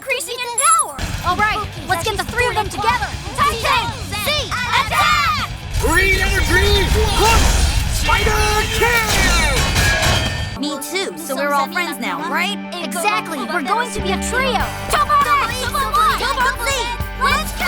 increasing in power! Alright, let's get the three of them together! Titan! Z! Attack! Green energy! Look! Spider kill! Me too, so we're all friends now, right? Exactly, we're going to be a trio! Turbo X! Turbo Y! Turbo Z! Let's go!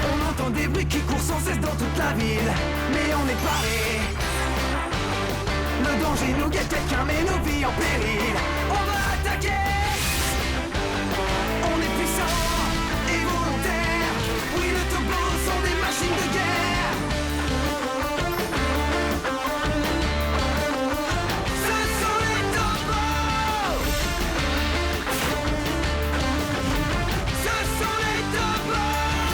On entend des bruits qui courent sans cesse dans toute la ville, mais on est paré. Le danger nous guette, quelqu'un met nos vies en péril. On va attaquer. On est puissant et volontaire. Oui, les Tobos sont des machines de guerre. Ce sont les Tobos. Ce sont les Tobos.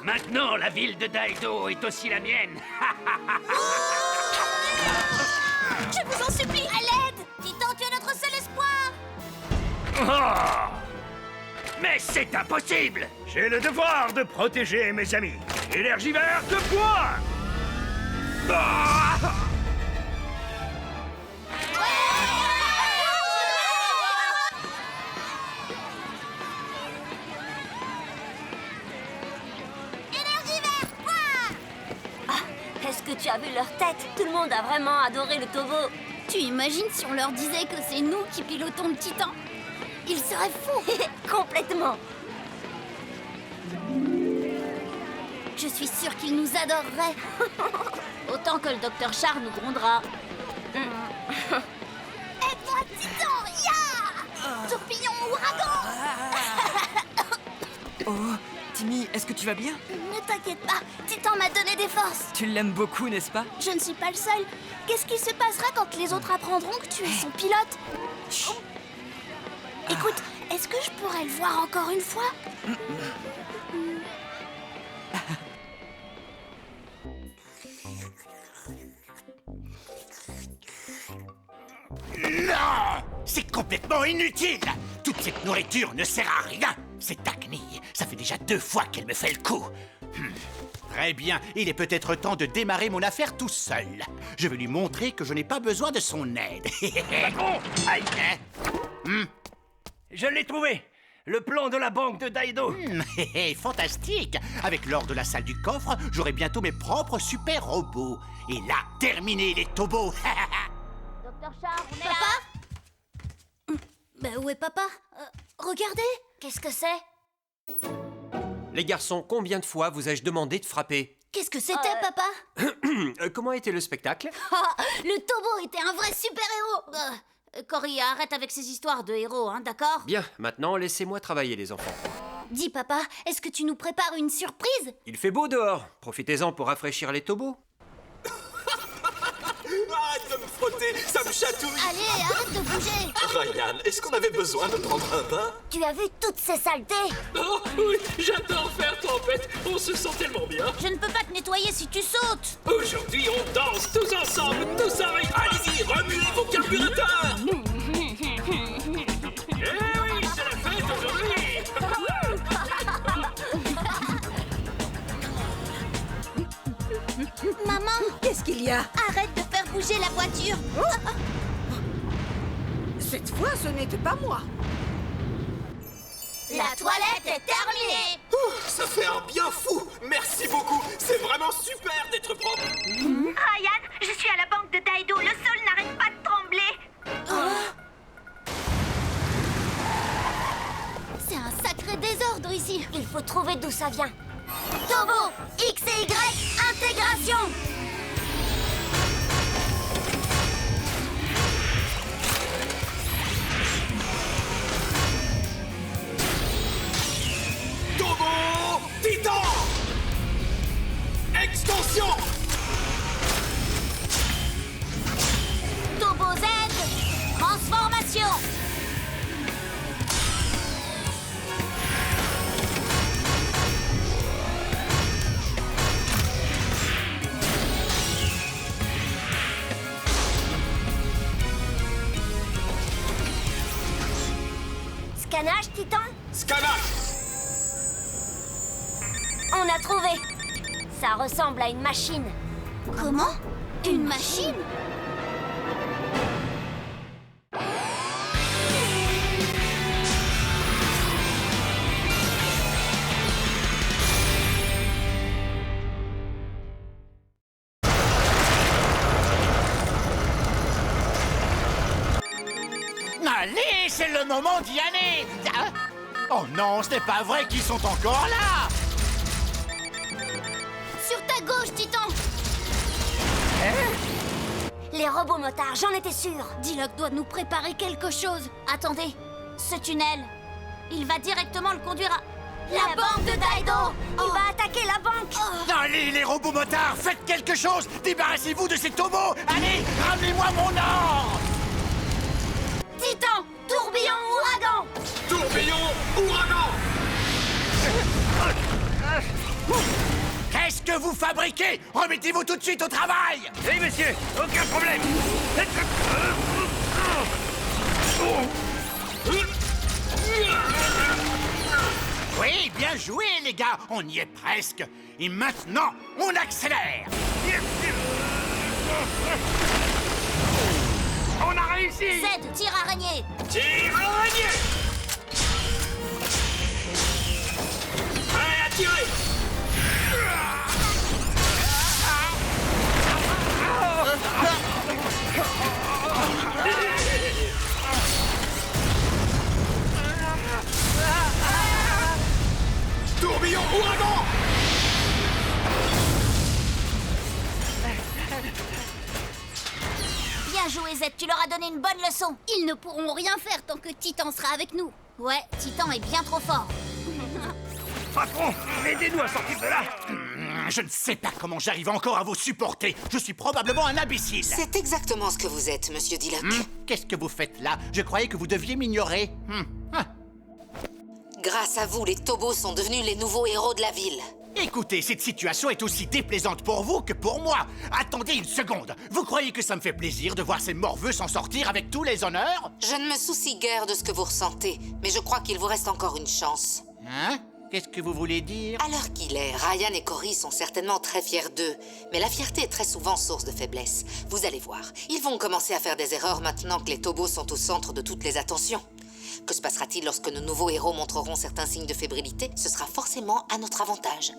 Maintenant, la ville de Daido est aussi la mienne. Je vous en supplie, à l'aide! Titan, tu es notre seul espoir! Oh, mais c'est impossible. J'ai le devoir de protéger mes amis. Énergie verte, point! Ah, Énergie verte, quoi! Est-ce que tu as vu leur tête? Tout le monde a vraiment adoré le Tobo. Tu imagines si on leur disait que c'est nous qui pilotons le Titan? Ils seraient fous! Complètement. Je suis sûre qu'ils nous adoreraient! Autant que le docteur Char nous grondera. Aide-moi, Titan! Ya! Tourbillon ouragan! Oh, Timmy, est-ce que tu vas bien? Ne t'inquiète pas, Titan m'a donné des forces. Tu l'aimes beaucoup, n'est-ce pas? Je ne suis pas le seul. Qu'est-ce qui se passera quand les autres apprendront que tu es son pilote? Chut. Écoute, est-ce que je pourrais le voir encore une fois? non, c'est complètement inutile. Toute cette nourriture ne sert à rien. Cette Acne, ça fait déjà 2 fois qu'elle me fait le coup. Très bien, il est peut-être temps de démarrer mon affaire tout seul. Je vais lui montrer que je n'ai pas besoin de son aide. Patron! Aïe, hein? Je l'ai trouvé! Le plan de la banque de Daido! Fantastique! Avec l'or de la salle du coffre, j'aurai bientôt mes propres super robots. Et là, terminé les Tobos! Docteur Char, on est Papa? là. Bah où est papa? Regardez! Qu'est-ce que c'est? Les garçons, combien de fois vous ai-je demandé de frapper? Qu'est-ce que c'était, papa? Comment était le spectacle? Ah, le Tobo était un vrai super-héros! Cory, arrête avec ces histoires de héros, hein, d'accord? Bien, maintenant laissez-moi travailler les enfants. Dis, papa, est-ce que tu nous prépares une surprise? Il fait beau dehors, profitez-en pour rafraîchir les tobos. Arrête de me frotter, ça me chatouille. Allez, arrête de bouger! Ryan, est-ce qu'on avait besoin de prendre un bain? Tu as vu toutes ces saletés? Oh oui, j'adore faire tempête, on se sent tellement bien. Je ne peux pas te nettoyer si tu sautes! Aujourd'hui, on danse tous ensemble, tous arrêtés. Allez-y, remuez vos carburateurs. Eh oui, c'est la fête aujourd'hui. Maman, Qu'est-ce qu'il y a? arrête de faire bouger la voiture! Cette fois, ce n'était pas moi. La toilette est terminée! Ça fait un bien fou. Merci beaucoup. C'est vraiment super d'être propre. Ryan, je suis à la banque de Daido, le sol n'arrête pas de trembler. C'est un sacré désordre ici! Il faut trouver d'où ça vient. Tobo, X et Y, intégration! Tobo Titan. Extension. Scannage, Titan? Scannage. On a trouvé. Ça ressemble à une machine. Comment? Une machine? Allez, c'est le moment d'y aller. Ah. Oh non, ce n'est pas vrai qu'ils sont encore là. Sur ta gauche, Titan! Les robots motards, j'en étais sûre. Diloc doit nous préparer quelque chose. Attendez, ce tunnel, il va directement le conduire à... La banque de Daido! Il va attaquer la banque! Allez, les robots motards, faites quelque chose. Débarrassez-vous de ces tombeaux. Allez, ramenez-moi mon or. Titan, tourbillon ouragan! Tourbillon, ouragan. Qu'est-ce que vous fabriquez? Remettez-vous tout de suite au travail. Oui, monsieur, aucun problème. Oui, bien joué, les gars. On y est presque. Et maintenant, on accélère. On a réussi. Z, tire araignée! Tire araignée. Prêt à tirer. Tourbillon, ouragan. Bien joué, Z, tu leur as donné une bonne leçon. Ils ne pourront rien faire tant que Titan sera avec nous. Ouais, Titan est bien trop fort. Patron, aidez-nous à sortir de là. Je ne sais pas comment j'arrive encore à vous supporter. Je suis probablement un imbécile. C'est exactement ce que vous êtes, monsieur Diloc. Qu'est-ce que vous faites là? Je croyais que vous deviez m'ignorer. Grâce à vous, les Tobos sont devenus les nouveaux héros de la ville. Écoutez, cette situation est aussi déplaisante pour vous que pour moi. Attendez une seconde. Vous croyez que ça me fait plaisir de voir ces morveux s'en sortir avec tous les honneurs? Je ne me soucie guère de ce que vous ressentez, mais je crois qu'il vous reste encore une chance. Hein? Qu'est-ce que vous voulez dire? À l'heure qu'il est, Ryan et Cory sont certainement très fiers d'eux, mais la fierté est très souvent source de faiblesse. Vous allez voir, ils vont commencer à faire des erreurs maintenant que les Tobos sont au centre de toutes les attentions. Que se passera-t-il lorsque nos nouveaux héros montreront certains signes de fébrilité? Ce sera forcément à notre avantage.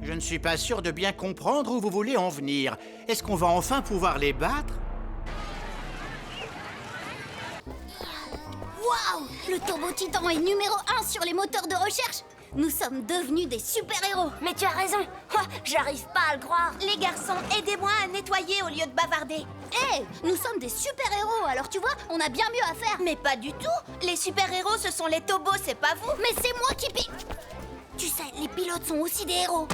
Je ne suis pas sûr de bien comprendre où vous voulez en venir. Est-ce qu'on va enfin pouvoir les battre? Waouh! Le Turbo Titan est numéro 1 sur les moteurs de recherche. Nous sommes devenus des super-héros. Mais tu as raison. J'arrive pas à le croire. Les garçons, aidez-moi à nettoyer au lieu de bavarder. Hé, nous sommes des super-héros, alors tu vois, on a bien mieux à faire. Mais pas du tout. Les super-héros, ce sont les Tobos, c'est pas vous. Mais c'est moi qui Tu sais, les pilotes sont aussi des héros.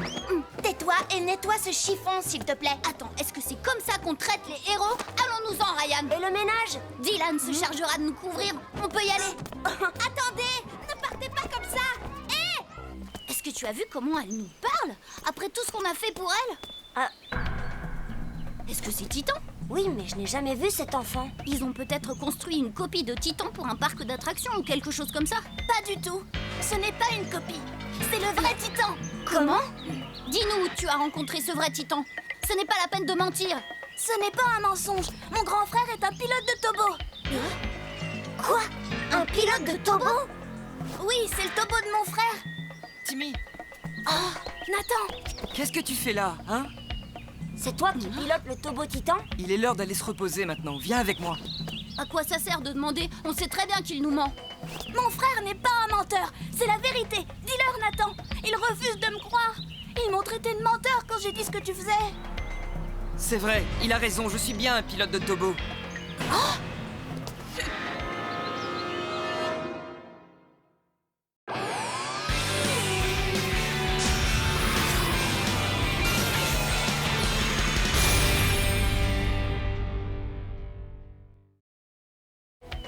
Tais-toi et nettoie ce chiffon, s'il te plaît. Attends, est-ce que c'est comme ça qu'on traite les héros? Allons-nous-en, Ryan. Et le ménage? Dylan se chargera de nous couvrir. On peut y aller. Attendez, ne partez pas comme ça. Hé! Est-ce que tu as vu comment elle nous parle? Après tout ce qu'on a fait pour elle? Est-ce que c'est Titan? Oui, mais je n'ai jamais vu cet enfant. Ils ont peut-être construit une copie de Titan pour un parc d'attractions ou quelque chose comme ça? Pas du tout. Ce n'est pas une copie. C'est le vrai Titan. Comment? Dis-nous où tu as rencontré ce vrai Titan. Ce n'est pas la peine de mentir. Ce n'est pas un mensonge. Mon grand frère est un pilote de Tobo. Quoi? Un pilote de Tobo? Oui, c'est le Tobo de mon frère. Timmy, Oh, Nathan. qu'est-ce que tu fais là, hein? C'est toi qui pilotes le Tobo Titan? Il est l'heure d'aller se reposer maintenant. Viens avec moi. À quoi ça sert de demander? On sait très bien qu'il nous ment. Mon frère n'est pas un menteur. C'est la vérité. Dis-leur, Nathan. Il refuse de me croire. Ils m'ont traité de menteur quand j'ai dit ce que tu faisais. C'est vrai, il a raison, je suis bien un pilote de Tobo.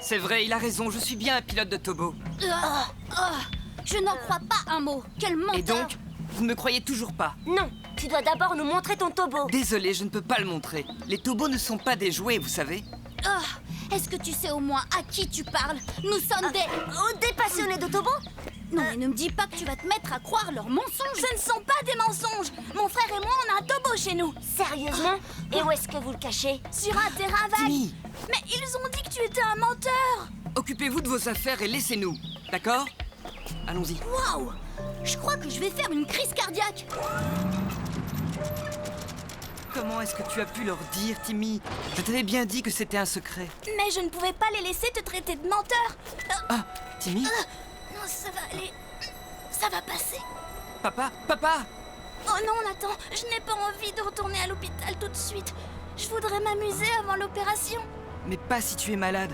C'est vrai, il a raison, je suis bien un pilote de Tobo. Je n'en crois pas un mot. Quel menteur. Et donc, vous ne me croyez toujours pas? Non, tu dois d'abord nous montrer ton Tobo. Désolé, je ne peux pas le montrer. Les Tobos ne sont pas des jouets, vous savez. Oh, est-ce que tu sais au moins à qui tu parles? Nous sommes des passionnés de Tobo? Non, mais ne me dis pas que tu vas te mettre à croire leurs mensonges. Ce ne sont pas des mensonges. Mon frère et moi, on a un Tobo chez nous. Sérieusement? Et où est-ce que vous le cachez? Sur un terrain vague. Timmy. Mais ils ont dit que tu étais un menteur. Occupez-vous de vos affaires et laissez-nous, d'accord? Allons-y. Waouh! Je crois que je vais faire une crise cardiaque. Comment est-ce que tu as pu leur dire, Timmy? Je t'avais bien dit que c'était un secret. Mais je ne pouvais pas les laisser te traiter de menteur. Ah, Timmy? Non, ça va aller. Ça va passer. Papa? Papa? Oh non, Nathan, je n'ai pas envie de retourner à l'hôpital tout de suite. Je voudrais m'amuser avant l'opération. Mais pas si tu es malade.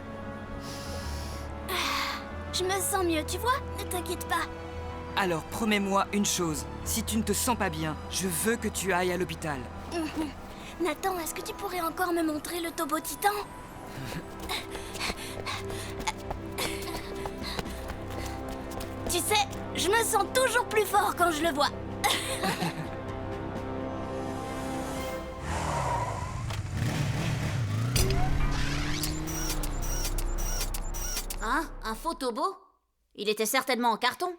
Je me sens mieux, tu vois? Ne t'inquiète pas. Alors, promets-moi une chose. Si tu ne te sens pas bien, je veux que tu ailles à l'hôpital. Nathan, est-ce que tu pourrais encore me montrer le Tobo Titan? Tu sais, je me sens toujours plus fort quand je le vois. Hein? Un faux Tobo? Il était certainement en carton.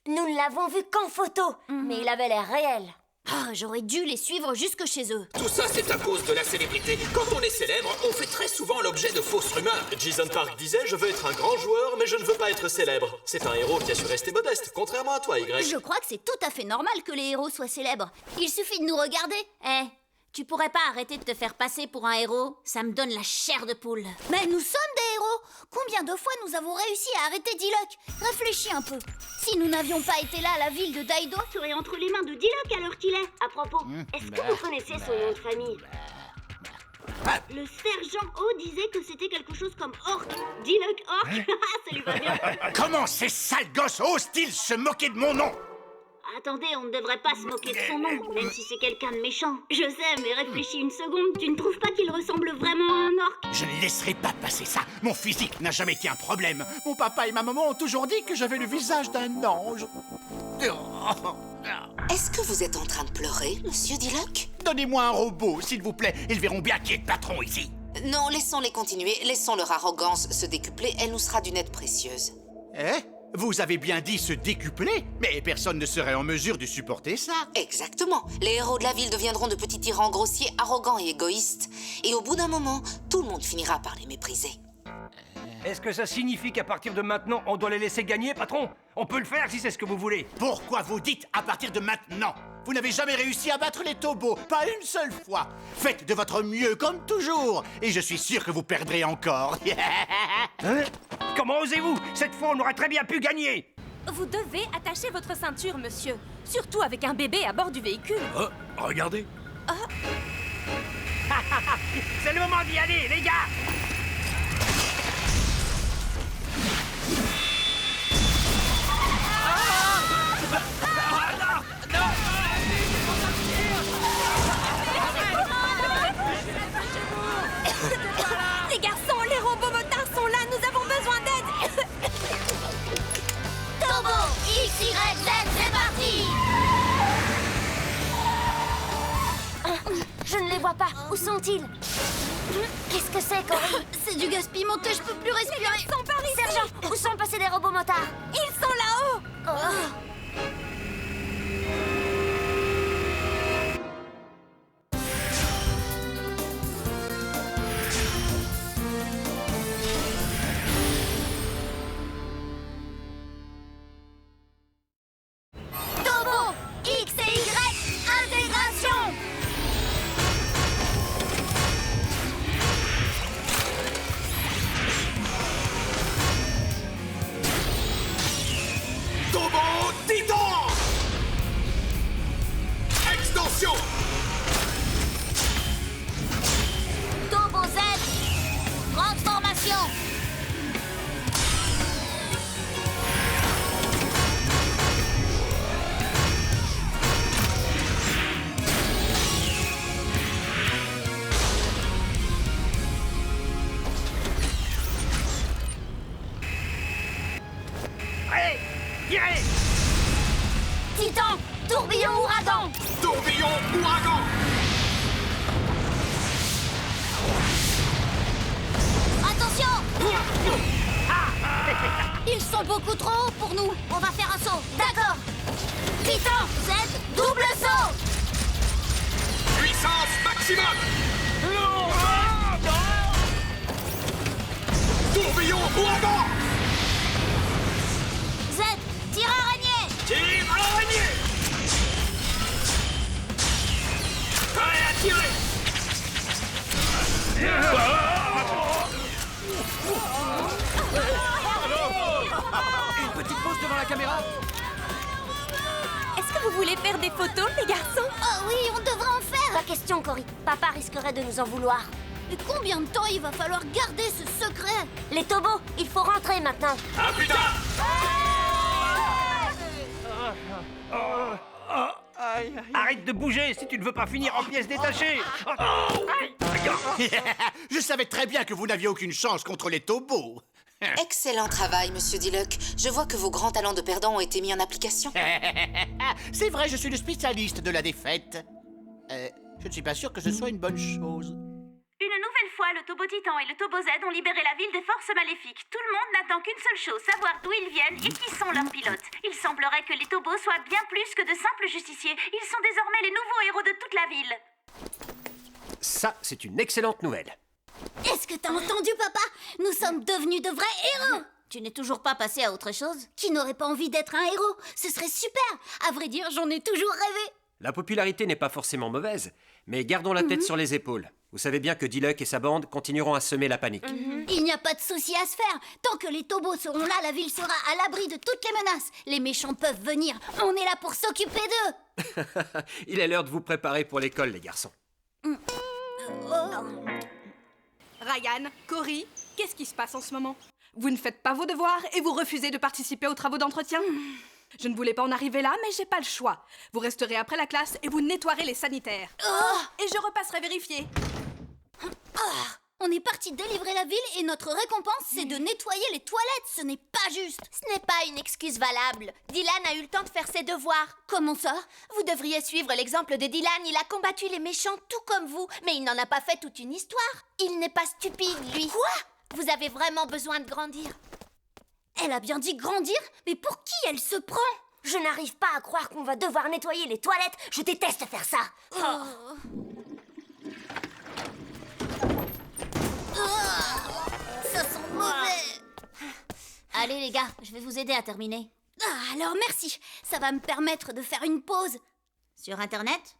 Nous ne l'avons vu qu'en photo, mais il avait l'air réel. Ah, j'aurais dû les suivre jusque chez eux. Tout ça, c'est à cause de la célébrité. Quand on est célèbre, on fait très souvent l'objet de fausses rumeurs. Jason Park disait « Je veux être un grand joueur, mais je ne veux pas être célèbre ». C'est un héros qui a su rester modeste, contrairement à toi, Y. Je crois que c'est tout à fait normal que les héros soient célèbres. Il suffit de nous regarder. Tu pourrais pas arrêter de te faire passer pour un héros? Ça me donne la chair de poule. Mais nous sommes des héros. Combien de fois nous avons réussi à arrêter Diluc? Réfléchis un peu. Si nous n'avions pas été là à la ville de Daido, Tu serais entre les mains de Diluc à l'heure qu'il est. À propos, est-ce que vous connaissez son nom de famille? Le sergent O disait que c'était quelque chose comme Orc. Diluc Orc, ça lui va bien. Comment ces sales gosses osent-ils se moquer de mon nom? Attendez, on ne devrait pas se moquer de son nom, même si c'est quelqu'un de méchant. Je sais, mais réfléchis une seconde, tu ne trouves pas qu'il ressemble vraiment à un orc? Je ne laisserai pas passer ça. Mon physique n'a jamais été un problème. Mon papa et ma maman ont toujours dit que j'avais le visage d'un ange. Est-ce que vous êtes en train de pleurer, monsieur Diluc? Donnez-moi un robot, s'il vous plaît. Ils verront bien qui est le patron ici. Non, laissons-les continuer. Laissons leur arrogance se décupler. Elle nous sera d'une aide précieuse. Vous avez bien dit se décupler, mais personne ne serait en mesure de supporter ça. Exactement. Les héros de la ville deviendront de petits tyrans grossiers, arrogants et égoïstes. Et au bout d'un moment, tout le monde finira par les mépriser. Est-ce que ça signifie qu'à partir de maintenant, on doit les laisser gagner, patron? On peut le faire si c'est ce que vous voulez. Pourquoi vous dites à partir de maintenant? Vous n'avez jamais réussi à battre les Tobos, pas une seule fois. Faites de votre mieux, comme toujours, et je suis sûr que vous perdrez encore. Hein? Comment osez-vous? Cette fois, on aurait très bien pu gagner. Vous devez attacher votre ceinture, monsieur. Surtout avec un bébé à bord du véhicule. Oh, regardez. C'est le moment d'y aller, les gars. Les garçons, les robots motards sont là, nous avons besoin d'aide. Tobo, X, Y, Z, c'est parti. Je ne les vois pas. Où sont-ils? Qu'est-ce que c'est, Cory? C'est du gaz pimenté, je peux plus respirer. Ils sont par ici. Sergent, où sont passés les robots motards? Ils sont là-haut. Tobo, X et Y, intégration. Tobo sont beaucoup trop hauts pour nous. On va faire un saut. D'accord. Titan, Z, double saut. Puissance maximum. Tourbillon ouragan. Z, tir araignée. Tire araignée. Prêt à tirer. Une petite pause devant la caméra. Est-ce que vous voulez faire des photos, les garçons? Oh oui, on devrait en faire. Pas question, Cory. Papa risquerait de nous en vouloir. Et combien de temps il va falloir garder ce secret? Les tobos, il faut rentrer maintenant. À plus tard. Arrête de bouger si tu ne veux pas finir en pièces détachées. Je savais très bien que vous n'aviez aucune chance contre les tobos. Excellent travail, monsieur Diluc. Je vois que vos grands talents de perdant ont été mis en application. C'est vrai, je suis le spécialiste de la défaite. Je ne suis pas sûr que ce soit une bonne chose. Une nouvelle fois, le Tobo Titan et le Tobo Z ont libéré la ville des forces maléfiques. Tout le monde n'attend qu'une seule chose, savoir d'où ils viennent et qui sont leurs pilotes. Il semblerait que les Tobos soient bien plus que de simples justiciers. Ils sont désormais les nouveaux héros de toute la ville. Ça, c'est une excellente nouvelle. Est-ce que t'as entendu, papa? Nous sommes devenus de vrais héros. Tu n'es toujours pas passé à autre chose? Qui n'aurait pas envie d'être un héros? Ce serait super. À vrai dire, j'en ai toujours rêvé. La popularité n'est pas forcément mauvaise, mais gardons la tête sur les épaules. Vous savez bien que Diluc et sa bande continueront à semer la panique. Il n'y a pas de souci à se faire. Tant que les tobos seront là, la ville sera à l'abri de toutes les menaces. Les méchants peuvent venir. On est là pour s'occuper d'eux. Il est l'heure de vous préparer pour l'école, les garçons. Ryan, Cory, qu'est-ce qui se passe en ce moment? Vous ne faites pas vos devoirs et vous refusez de participer aux travaux d'entretien? Je ne voulais pas en arriver là, mais j'ai pas le choix. Vous resterez après la classe et vous nettoierez les sanitaires. Et je repasserai vérifier. On est parti délivrer la ville et notre récompense, c'est de nettoyer les toilettes. Ce n'est pas juste. Ce n'est pas une excuse valable. Dylan a eu le temps de faire ses devoirs. Comment ça? Vous devriez suivre l'exemple de Dylan. Il a combattu les méchants tout comme vous, mais il n'en a pas fait toute une histoire. Il n'est pas stupide, lui. Quoi? Vous avez vraiment besoin de grandir. Elle a bien dit grandir? Mais pour qui elle se prend? Je n'arrive pas à croire qu'on va devoir nettoyer les toilettes. Je déteste faire ça. Ça sent mauvais. Allez les gars, je vais vous aider à terminer. Alors merci, ça va me permettre de faire une pause. Sur internet?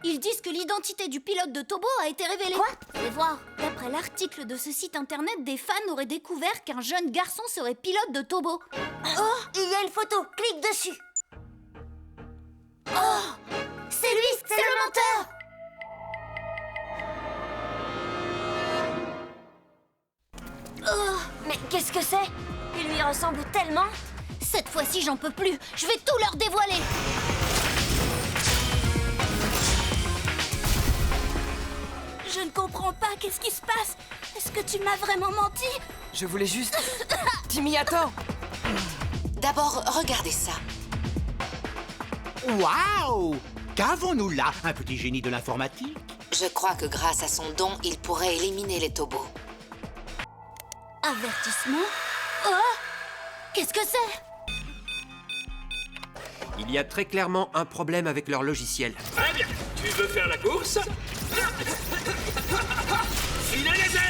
Ils disent que l'identité du pilote de Tobo a été révélée. Quoi? Fais voir. D'après l'article de ce site internet, des fans auraient découvert qu'un jeune garçon serait pilote de Tobo. Il y a une photo, clique dessus. C'est lui, c'est le menteur. Mais qu'est-ce que c'est? Il lui ressemble tellement. Cette fois-ci, j'en peux plus. Je vais tout leur dévoiler. Je ne comprends pas. Qu'est-ce qui se passe? Est-ce que tu m'as vraiment menti? Je voulais juste... Timmy, attends. D'abord, regardez ça. Waouh! Qu'avons-nous là? Un petit génie de l'informatique? Je crois que grâce à son don, il pourrait éliminer les tobos. Avertissement? Qu'est-ce que c'est? Il y a très clairement un problème avec leur logiciel. Très bien. Tu veux faire la course? Filet laser!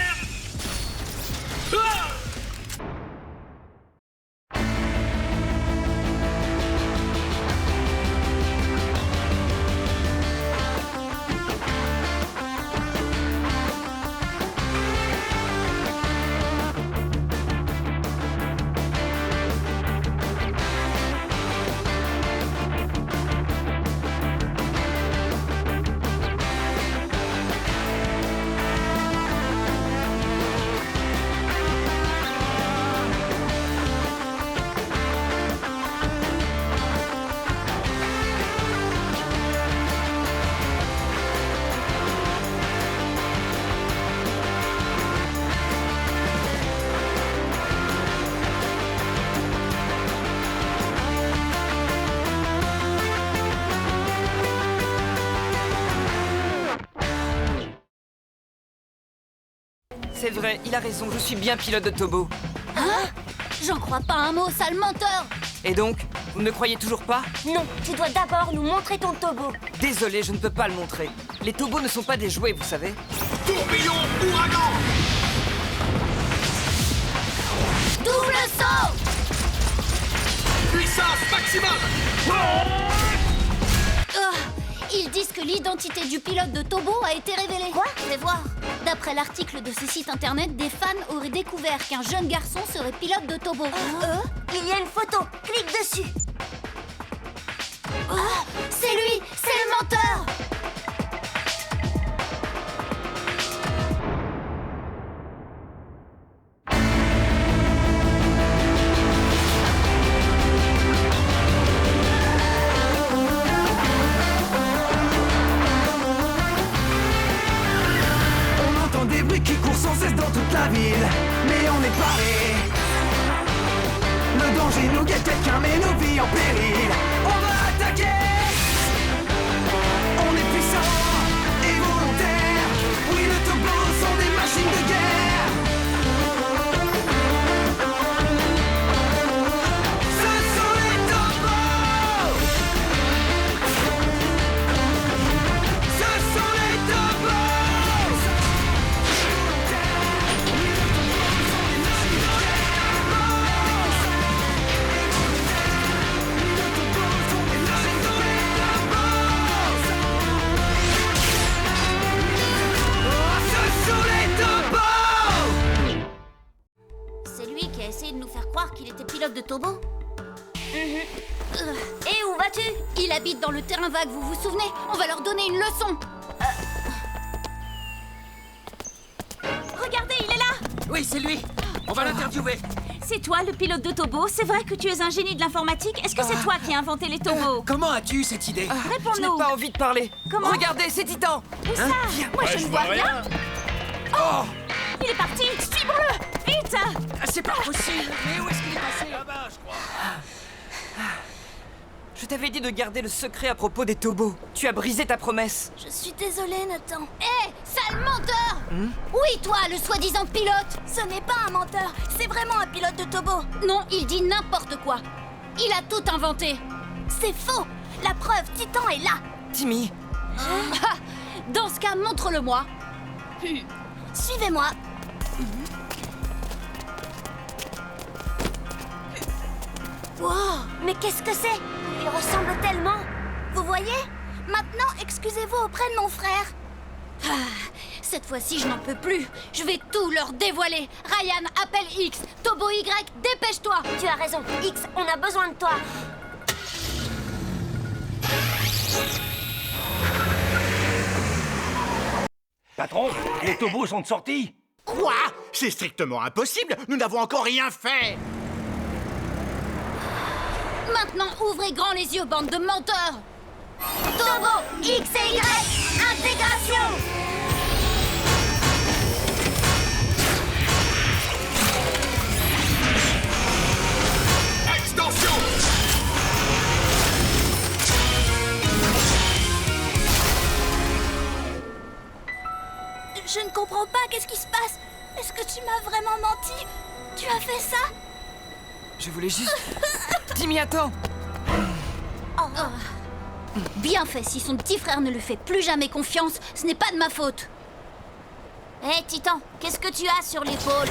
C'est vrai, il a raison, je suis bien pilote de Tobo. J'en crois pas un mot, sale menteur! Et donc, vous ne me croyez toujours pas? Non, tu dois d'abord nous montrer ton tobo. Désolé, je ne peux pas le montrer. Les tobos ne sont pas des jouets, vous savez. Tourbillon ouragan! Double saut! Puissance maximum! Ils disent que l'identité du pilote de Tobo a été révélée. Quoi? Fais voir. D'après l'article de ce site internet, des fans auraient découvert qu'un jeune garçon serait pilote de Tobo. Il y a une photo, clique dessus. C'est lui! C'est le menteur! On entend des bruits qui courent sans cesse dans toute la ville, mais on est paré. Le danger nous guette, quelqu'un met nos vies en péril. On va attaquer. On est puissant et volontaire. Oui, les tobos sont des machines de guerre. Ce sont les tobos. Ce sont les tobos. C'est lui qui a essayé de nous faire croire qu'il était pilote de Tobo? Et où vas-tu? Il habite dans le terrain vague, vous vous souvenez? On va leur donner une leçon! Regardez, il est là! Oui, c'est lui. On va l'interviewer. C'est toi le pilote de Tobo? C'est vrai que tu es un génie de l'informatique? Est-ce que c'est toi qui as inventé les tobos? Comment as-tu eu cette idée? Je n'ai Réponds-nous! pas envie de parler. Comment? Regardez, c'est Titan. Où ça? Moi je ne vois rien! Oh, Il est parti! Suivons-le! Vite! c'est pas possible. Mais où est-ce qu'il est passé? Là-bas, je crois. Je t'avais dit de garder le secret à propos des tobos. Tu as brisé ta promesse. Je suis désolée, Nathan. Hé, sale menteur! Oui, toi, le soi-disant pilote! Ce n'est pas un menteur, c'est vraiment un pilote de Tobo. Non, il dit n'importe quoi. Il a tout inventé. C'est faux. La preuve, Titan est là. Timmy, Ah, dans ce cas, montre-le-moi. Suivez-moi. Wow, mais qu'est-ce que c'est? Il ressemble tellement. Vous voyez? Maintenant, excusez-vous auprès de mon frère. Cette fois-ci, je n'en peux plus. Je vais tout leur dévoiler. Ryan, appelle X. Tobo Y, dépêche-toi. Tu as raison. X, on a besoin de toi. Patron, les tobos sont sortis. Quoi? C'est strictement impossible. Nous n'avons encore rien fait. Maintenant, ouvrez grand les yeux, bande de menteurs. Tobo, X et Y, intégration. Extension! Je ne comprends pas, qu'est-ce qui se passe? Est-ce que tu m'as vraiment menti? Tu as fait ça? je voulais juste... Timmy, attends. Bien fait, si son petit frère ne lui fait plus jamais confiance, ce n'est pas de ma faute. Hé, Titan, qu'est-ce que tu as sur l'épaule?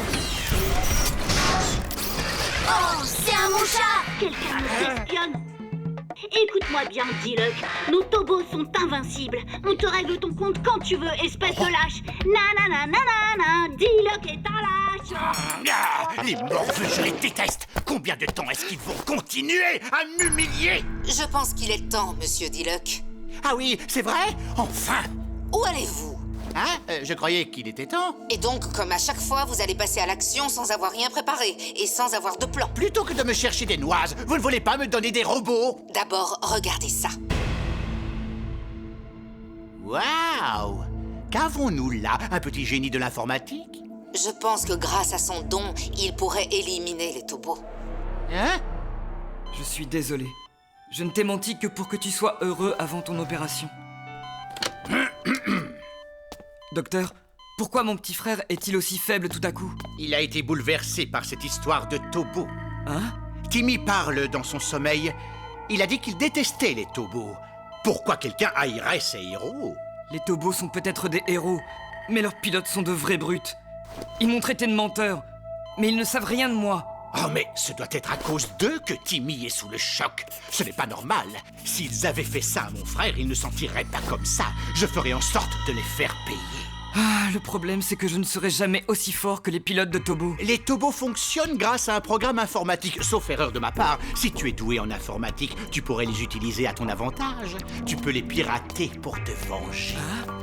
Oh, c'est un mouchard! Quelqu'un nous espionne. Écoute-moi bien, Diluc. Nos tobos sont invincibles. On te règle ton compte quand tu veux, espèce de lâche. Nanananana, Diluc est un lâche. Les morveux, je les déteste. Combien de temps est-ce qu'ils vont continuer à m'humilier? Je pense qu'il est temps, monsieur Diluc. Ah oui, c'est vrai? Enfin! Où allez-vous? Hein? Je croyais qu'il était temps. Et donc, comme à chaque fois, vous allez passer à l'action sans avoir rien préparé et sans avoir de plan. Plutôt que de me chercher des noises, vous ne voulez pas me donner des robots? D'abord, regardez ça. Waouh! Qu'avons-nous là? Un petit génie de l'informatique? Je pense que grâce à son don, il pourrait éliminer les tobos. Hein? Je suis désolé. Je ne t'ai menti que pour que tu sois heureux avant ton opération. Docteur, pourquoi mon petit frère est-il aussi faible tout à coup? Il a été bouleversé par cette histoire de Tobo. Hein? Timmy parle dans son sommeil. Il a dit qu'il détestait les Tobos. Pourquoi quelqu'un haïrait ces héros? Les Tobos sont peut-être des héros, mais leurs pilotes sont de vrais brutes. Ils m'ont traité de menteur, mais ils ne savent rien de moi. Oh, mais ce doit être à cause d'eux que Timmy est sous le choc. Ce n'est pas normal. S'ils avaient fait ça à mon frère, ils ne s'en tireraient pas comme ça. Je ferai en sorte de les faire payer. Ah, le problème, c'est que je ne serai jamais aussi fort que les pilotes de Tobo. Les Tobos fonctionnent grâce à un programme informatique, sauf erreur de ma part. Si tu es doué en informatique, tu pourrais les utiliser à ton avantage. Tu peux les pirater pour te venger. Hein?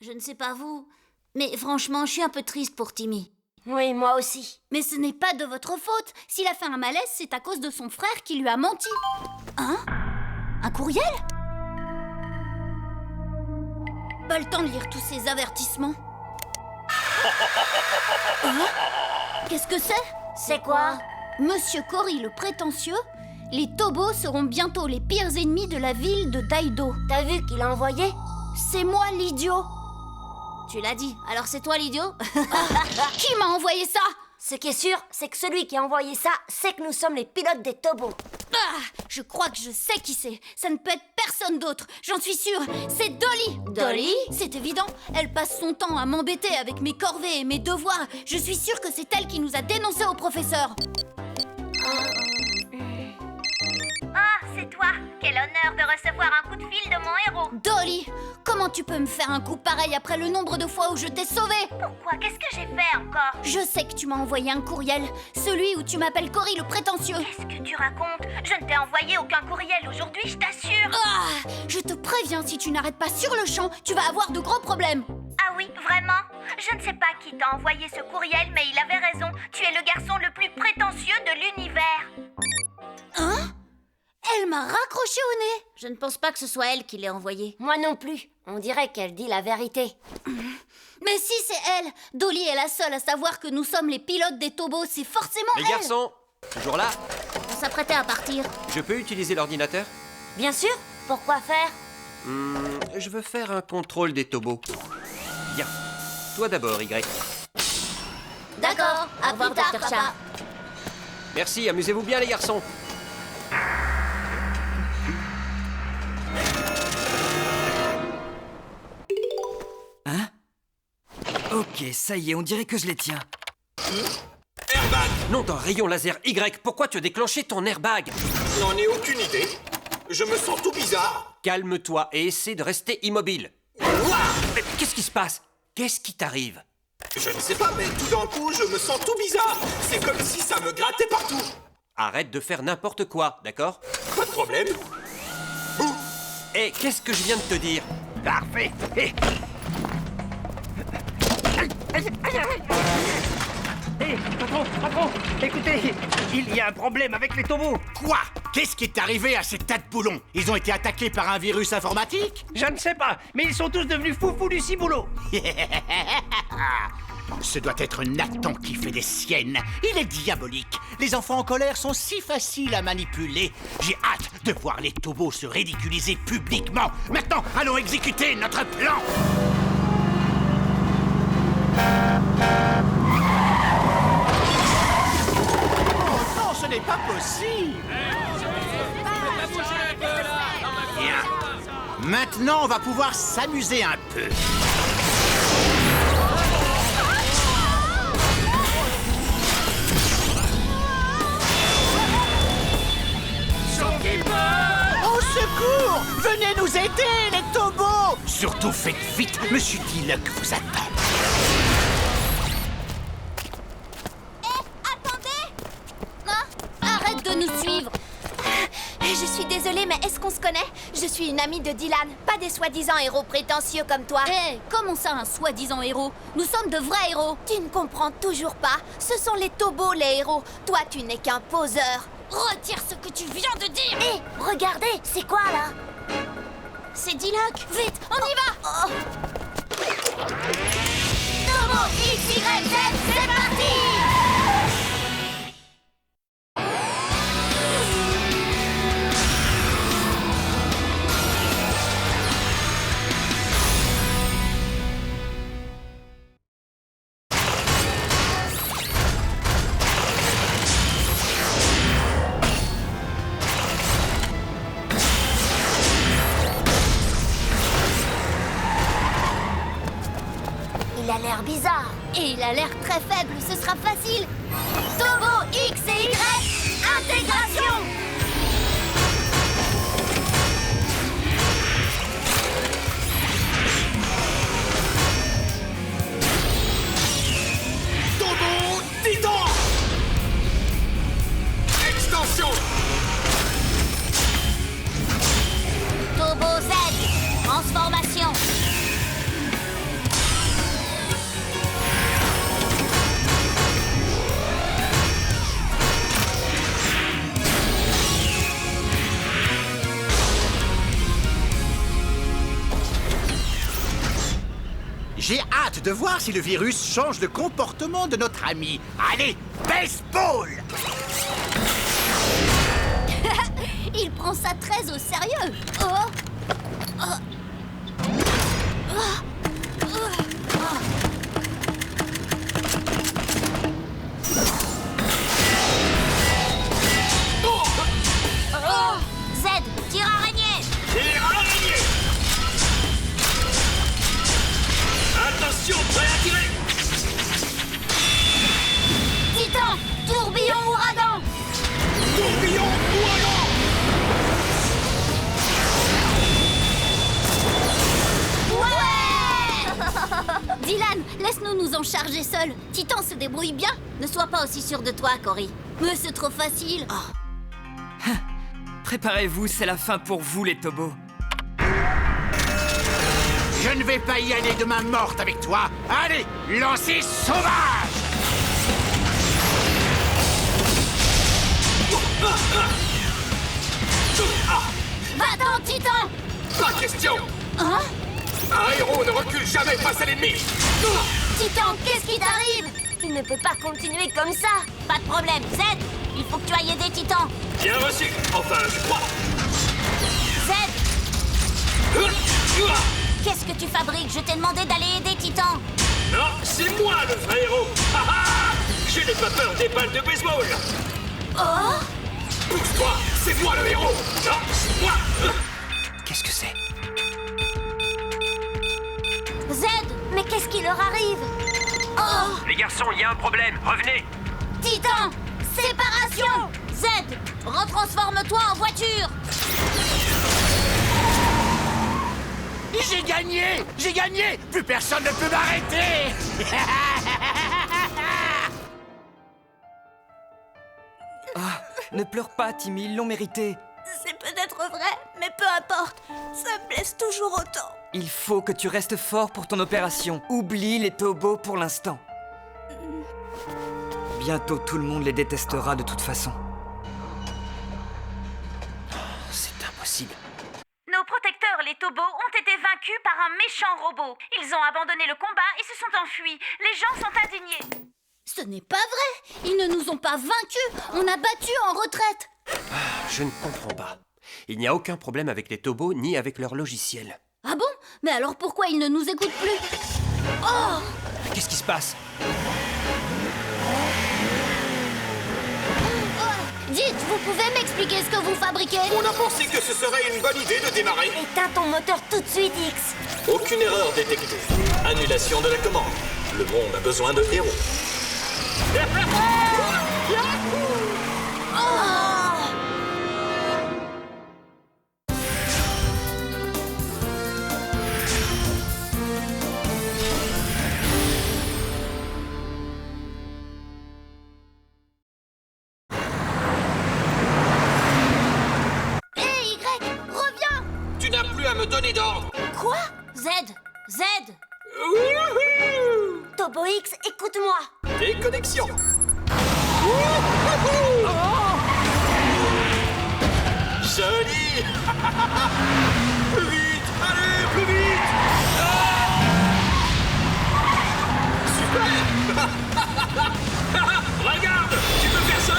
Je ne sais pas vous, mais franchement, je suis un peu triste pour Timmy. Oui, moi aussi. Mais ce n'est pas de votre faute. S'il a fait un malaise, c'est à cause de son frère qui lui a menti. Hein? Un courriel? Pas le temps de lire tous ces avertissements. Hein? Qu'est-ce que c'est? C'est quoi? Monsieur Cory le prétentieux, les Tobos seront bientôt les pires ennemis de la ville de Daido. T'as vu qu'il a envoyé? C'est moi l'idiot. Tu l'as dit, alors c'est toi l'idiot? Qui m'a envoyé ça? Ce qui est sûr, c'est que celui qui a envoyé ça sait que nous sommes les pilotes des Tobos. Ah, je crois que je sais qui c'est. Ça ne peut être personne d'autre, j'en suis sûre. C'est Dolly. Dolly? C'est évident, elle passe son temps à m'embêter avec mes corvées et mes devoirs. Je suis sûre que c'est elle qui nous a dénoncés au professeur. Ah, c'est toi! Quel honneur de recevoir un coup de fil de mon héros! Dolly, comment tu peux me faire un coup pareil après le nombre de fois où je t'ai sauvé? Pourquoi? Qu'est-ce que j'ai fait encore? Je sais que tu m'as envoyé un courriel, celui où tu m'appelles Cory le prétentieux. Qu'est-ce que tu racontes? Je ne t'ai envoyé aucun courriel aujourd'hui, je t'assure! Ah, je te préviens, si tu n'arrêtes pas sur le champ, tu vas avoir de gros problèmes. Ah oui, vraiment? Je ne sais pas qui t'a envoyé ce courriel, mais il avait raison. Tu es le garçon le plus prétentieux de l'univers. Hein? Elle m'a raccroché au nez. Je ne pense pas que ce soit elle qui l'ait envoyé. Moi non plus. On dirait qu'elle dit la vérité. Mais si c'est elle, Dolly est la seule à savoir que nous sommes les pilotes des Tobos. C'est forcément elle. Les garçons, toujours là? On s'apprêtait à partir. Je peux utiliser l'ordinateur? Bien sûr. Pourquoi faire? Je veux faire un contrôle des Tobos. Bien. Toi d'abord, Y. D'accord, à plus tard, papa. Merci, amusez-vous bien les garçons. Hein? Ok, ça y est, on dirait que je les tiens. Airbag! Non, d'un rayon laser Y, pourquoi tu as déclenché ton airbag? N'en ai aucune idée. Je me sens tout bizarre. Calme-toi et essaie de rester immobile. Ouah! Mais qu'est-ce qui se passe? Qu'est-ce qui t'arrive? Je ne sais pas, mais tout d'un coup, je me sens tout bizarre. C'est comme si ça me grattait partout. Arrête de faire n'importe quoi, d'accord? Pas de problème. Bouh! Hé, qu'est-ce que je viens de te dire? Parfait. Patron, écoutez, il y a un problème avec les Tobos. Quoi? Qu'est-ce qui est arrivé à ces tas de boulons? Ils ont été attaqués par un virus informatique? Je ne sais pas, mais ils sont tous devenus foufous du ciboulot. Ce doit être Nathan qui fait des siennes. Il est diabolique. Les enfants en colère sont si faciles à manipuler. J'ai hâte de voir les Tobos se ridiculiser publiquement. Maintenant, allons exécuter notre plan. Oh non, ce n'est pas possible. Bien. Maintenant, on va pouvoir s'amuser un peu. Au secours! Venez nous aider, les Tobos! Surtout faites vite, Monsieur Diluc vous attend. Attendez! Arrête de nous suivre. Je suis désolée, mais est-ce qu'on se connaît? Je suis une amie de Dylan, pas des soi-disant héros prétentieux comme toi. Hé, comment ça, un soi-disant héros? Nous sommes de vrais héros. Tu ne comprends toujours pas. Ce sont les Tobos, les héros. Toi, tu n'es qu'un poseur. Retire ce que tu viens de dire. Hé, regardez, c'est quoi là? C'est Diluc. Vite, on y va. Turbo X, Y, Z, c'est parti. Il a l'air bizarre. Et il a l'air très faible, ce sera facile. Turbo X et Y, intégration. Turbo Titan. Extension. Turbo Z, transformation. J'ai hâte de voir si le virus change le comportement de notre ami. Allez, baseball! Il prend ça très au sérieux. Z, tire araignée. Tire araignée. Attention, prêt à tirer. Titan, tourbillon ouragan. Tourbillon ouragan. Ouais. Dylan, laisse-nous nous en charger seuls. Titan se débrouille bien. Ne sois pas aussi sûr de toi, Cory. Mais c'est trop facile. Préparez-vous, c'est la fin pour vous, les Tobos. Je ne vais pas y aller de main morte avec toi. Allez, lancez sauvage! Va-t'en, Titan. Pas question. Hein? Un héros ne recule jamais face à l'ennemi. Titan, qu'est-ce qui t'arrive? Il ne peut pas continuer comme ça. Pas de problème, Z. Il faut que tu ailles aider Titan. Bien reçu. Enfin, je crois. Z, qu'est-ce que tu fabriques? Je t'ai demandé d'aller aider Titan. Non, c'est moi le vrai héros. Ah ah. Je n'ai pas peur des balles de baseball. Oh? Pousse-toi, c'est moi le héros. Non, c'est moi. Qu'est-ce que c'est? Z, mais qu'est-ce qui leur arrive? Oh! Les garçons, il y a un problème. Revenez. Titan, séparation. Z, retransforme-toi en voiture. J'ai gagné! J'ai gagné! Plus personne ne peut m'arrêter! Ah, ne pleure pas, Timmy, ils l'ont mérité. C'est peut-être vrai, mais peu importe. Ça me blesse toujours autant. Il faut que tu restes fort pour ton opération. Oublie les Tobos pour l'instant. Bientôt, tout le monde les détestera de toute façon. C'est impossible. Nos protecteurs, les Tobos, ont été vaincus par un méchant robot. Ils ont abandonné le combat et se sont enfuis. Les gens sont indignés. Ce n'est pas vrai. Ils ne nous ont pas vaincus. On a battu en retraite. Je ne comprends pas. Il n'y a aucun problème avec les Tobos ni avec leur logiciel. Ah bon? Mais alors pourquoi ils ne nous écoutent plus? Oh! Qu'est-ce qui se passe? Dites, vous pouvez m'expliquer ce que vous fabriquez? On a pensé que ce serait une bonne idée de démarrer. Éteins ton moteur tout de suite, X. Aucune erreur détectée. Annulation de la commande. Le monde a besoin de héros. Hé, Y, reviens! Tu n'as plus à me donner d'ordre. Quoi? Z! Z! Tobo X, écoute-moi. Déconnexion. Joli. Vite, Regarde, tu peux faire ça?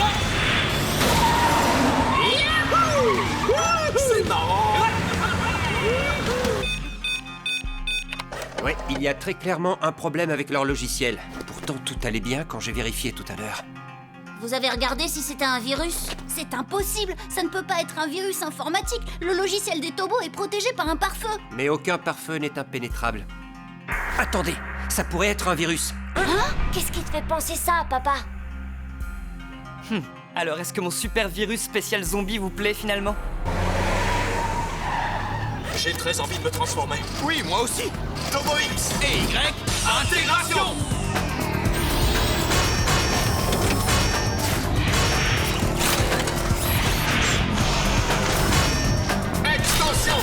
Yahoo! C'est marrant. Ouais, il y a très clairement un problème avec leur logiciel. Pourtant, tout allait bien quand j'ai vérifié tout à l'heure. Vous avez regardé si c'était un virus? C'est impossible, ça ne peut pas être un virus informatique. Le logiciel des Tobos est protégé par un pare-feu. Mais aucun pare-feu n'est impénétrable. Attendez, ça pourrait être un virus. Hein? Qu'est-ce qui te fait penser ça, papa? Alors, est-ce que mon super virus spécial zombie vous plaît finalement? J'ai très envie de me transformer. Oui, moi aussi. Turbo X et Y, intégration. Extension.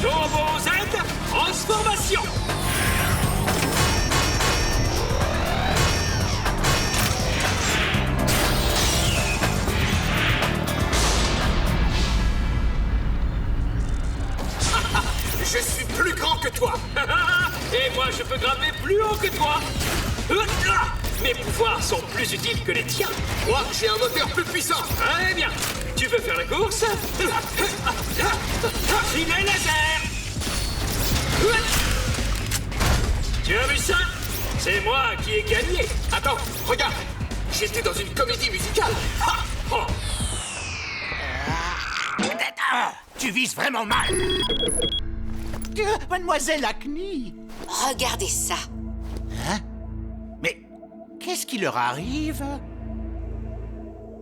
Turbo Z, transformation. Je suis plus grand que toi. Et moi, je peux grimper plus haut que toi. Mes pouvoirs sont plus utiles que les tiens. Moi, j'ai un moteur plus puissant. Très bien. Tu veux faire la course? Filet laser. Tu as vu ça? C'est moi qui ai gagné. Attends, regarde. J'étais dans une comédie musicale. Tu vises vraiment mal. Mademoiselle Acne. Regardez ça. Hein? Mais qu'est-ce qui leur arrive?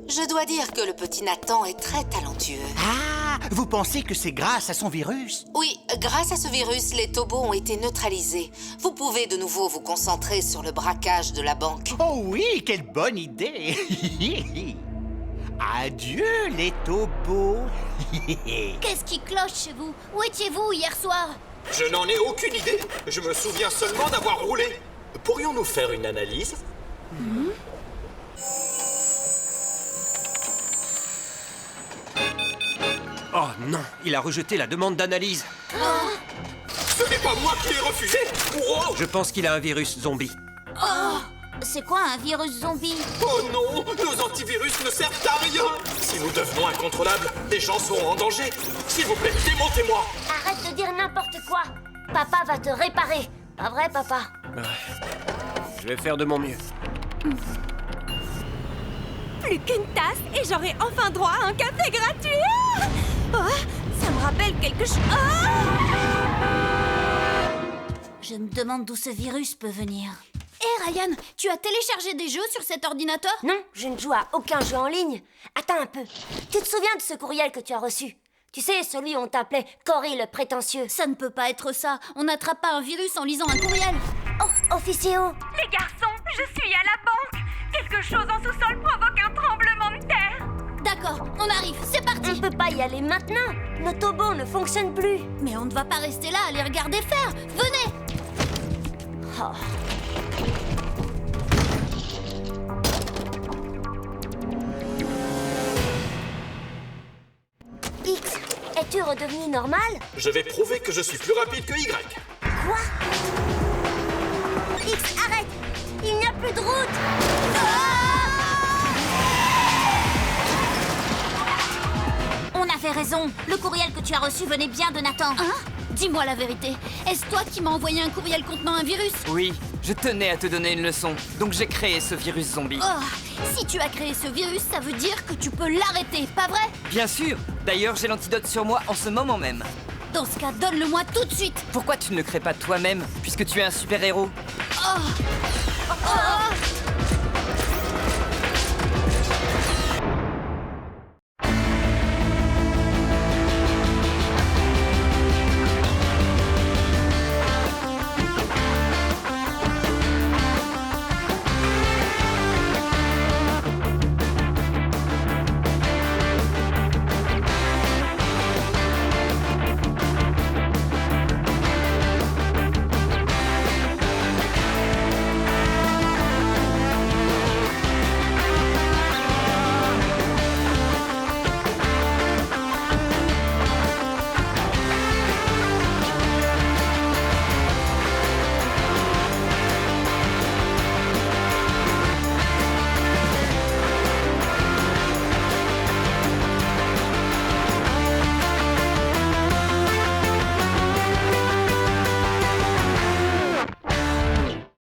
Je dois dire que le petit Nathan est très talentueux. Ah, vous pensez que c'est grâce à son virus? Oui, grâce à ce virus, les Tobos ont été neutralisés. Vous pouvez de nouveau vous concentrer sur le braquage de la banque. Oh oui, quelle bonne idée. Adieu les Tobos. Qu'est-ce qui cloche chez vous? Où étiez-vous hier soir? Je n'en ai aucune idée. Je me souviens seulement d'avoir roulé. Pourrions-nous faire une analyse? Oh non, il a rejeté la demande d'analyse. Ce n'est pas moi qui l'ai refusé. Wow. Je pense qu'il a un virus zombie. Oh! C'est quoi un virus zombie? Oh non, nos antivirus ne servent à rien. Si nous devenons incontrôlables, des gens seront en danger. S'il vous plaît, démontez-moi. Arrête de dire n'importe quoi. Papa va te réparer. Pas vrai, papa? Je vais faire de mon mieux. Plus qu'une tasse et j'aurai enfin droit à un café gratuit. Oh, ça me rappelle quelque chose. Je me demande d'où ce virus peut venir. Hé Ryan, tu as téléchargé des jeux sur cet ordinateur? Non, je ne joue à aucun jeu en ligne. Attends un peu. Tu te souviens de ce courriel que tu as reçu? Tu sais, celui où on t'appelait Cory le prétentieux. Ça ne peut pas être ça. On n'attrape pas un virus en lisant un courriel. Oh, officier O. Les garçons, je suis à la banque. Quelque chose en sous-sol provoque un tremblement de terre. D'accord, on arrive, c'est parti. On peut pas y aller maintenant. Nos Tobos ne fonctionnent plus. Mais on ne va pas rester là à les regarder faire. Venez. Oh. X, es-tu redevenu normal? Je vais prouver que je suis plus rapide que Y. Quoi? X, arrête! Il n'y a plus de route! On avait raison. Le courriel que tu as reçu venait bien de Nathan. Hein? Dis-moi la vérité. Est-ce toi qui m'as envoyé un courriel contenant un virus? Oui, je tenais à te donner une leçon. Donc j'ai créé ce virus zombie. Oh, si tu as créé ce virus, ça veut dire que tu peux l'arrêter, pas vrai? Bien sûr. D'ailleurs, j'ai l'antidote sur moi en ce moment même. Dans ce cas, donne-le-moi tout de suite. Pourquoi tu ne le crées pas toi-même, puisque tu es un super-héros? Oh,